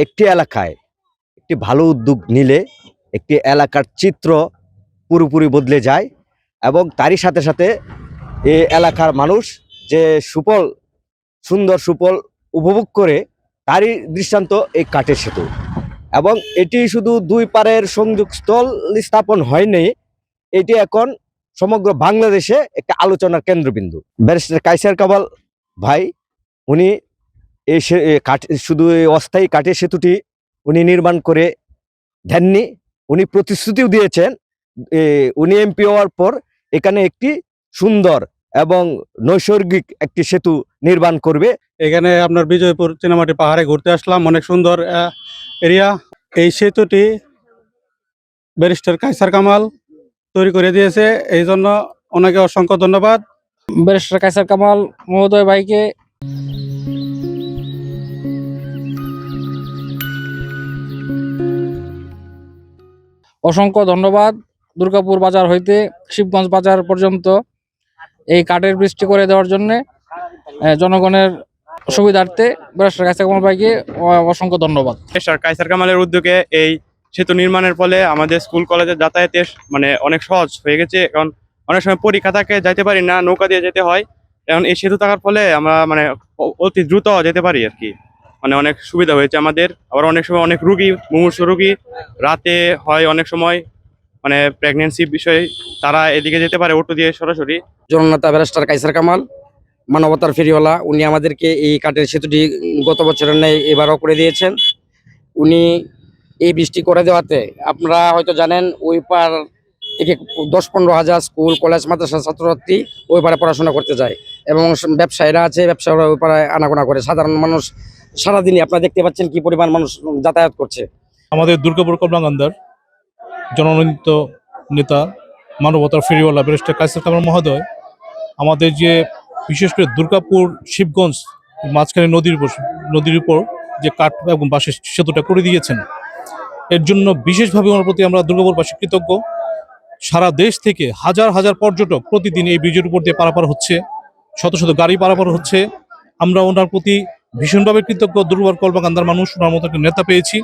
একটি এলাকায় একটি ভালো উদ্যোগ নিলে একটি এলাকার চিত্র পুরোপুরি বদলে যায় এবং তারই সাথে সাথে এই এলাকার মানুষ যে সুন্দর সুফল উপভোগ করে তারই দৃষ্টান্ত এই কাঠের সেতু। এবং এটি শুধু দুই পারের সংযোগস্থল স্থাপন হয়নি, এটি এখন সমগ্র বাংলাদেশে একটা আলোচনার কেন্দ্রবিন্দু। ব্যারিস্টার কায়সার কামাল ভাই উনি এই শুধু এই অস্থায়ী কাঠের সেতুটি উনি নির্মাণ করে দেননি, উনি প্রতিশ্রুতিও দিয়েছেন উনি এমপি হওয়ার পর এখানে একটি সুন্দর এবং নৈসর্গিক একটি সেতু নির্মাণ করবে। এখানে আপনার বিজয়পুর চিনামাটি পাহাড়ে ঘুরতে আসলাম, অনেক সুন্দর এরিয়া। এই সেতুটি ব্যারিস্টার কায়সার কামাল তৈরি করে দিয়েছে, এই জন্য ওনাকে অসংখ্য ধন্যবাদ। ব্যারিস্টার কায়সার কামাল মহোদয় ভাইকে অসংখ্য ধন্যবাদ। দুর্গাপুর বাজার হইতে শিবগঞ্জ বাজার পর্যন্ত এই কাঠের বৃষ্টি করে দেওয়ার জন্য জনগণের সুবিধার্থে ব্যারিস্টার কায়সার কামাল ভাইকে অসংখ্য ধন্যবাদ। ব্যারিস্টার কায়সার কামালের উদ্যোগে এই সেতু নির্মাণের ফলে আমাদের স্কুল কলেজের যাতায়াতের অনেক সহজ হয়ে গেছে। কারণ অনেক সময় পরীক্ষা থাকে, যাইতে পারি না, নৌকা দিয়ে যেতে হয়। এখন এই সেতু থাকার ফলে আমরা অতি দ্রুত যেতে পারি আর কি। অনেক সুবিধা হয়েছে আমাদের। আবার অনেক সময় অনেক রুগী, মুমূর্ষু রুগী রাতে হয়, অনেক সময় প্রেগনেন্সি বিষয়ে তারা এদিকে যেতে পারে অটো দিয়ে সরাসরি। জননেতা ব্যারিস্টার কায়সার কামাল মানবতার ফেরিওয়ালা, উনি আমাদেরকে এই কাঠের সেতুটি গত বছরের ন্যায় এবারও করে দিয়েছেন। উনি এই বৃষ্টি করে দেওয়াতে আপনারা হয়তো জানেন ওই পার থেকে 10-15 হাজার স্কুল কলেজ মাদ্রাসা ছাত্রছাত্রী ওই পারে পড়াশোনা করতে যায় এবং ব্যবসায়ীরা আছে, ব্যবসায়ীরা ওই পারে আনাগোনা করে। সাধারণ মানুষ সারাদিনই আপনারা দেখতে পাচ্ছেন কি পরিমাণ মানুষ যাতায়াত করছে। আমাদের দুর্গাপুর কমলাকান্দার জননীত নেতা মানবতার ফেরিওয়ালা ব্যারিস্টার কায়সার কামাল মহোদয় আমাদের যে বিশেষ করে দুর্গাপুর শিবগঞ্জ মাঝখানে নদীর উপর যে কাঠ এবং বাঁশের সেতুটা করে দিয়েছেন, এর জন্য বিশেষভাবে ওনার প্রতি আমরা দুর্গাপুরবাসী কৃতজ্ঞ। সারা দেশ থেকে হাজার হাজার পর্যটক প্রতিদিন এই ব্রিজের উপর দিয়ে পারাপার হচ্ছে, শত শত গাড়ি পারাপার হচ্ছে। আমরা ওনার প্রতি ভীষণভাবে কৃতজ্ঞ। দুর্গাপুর কমলাকান্দার মানুষ ওনার মতো একটা নেতা পেয়েছি।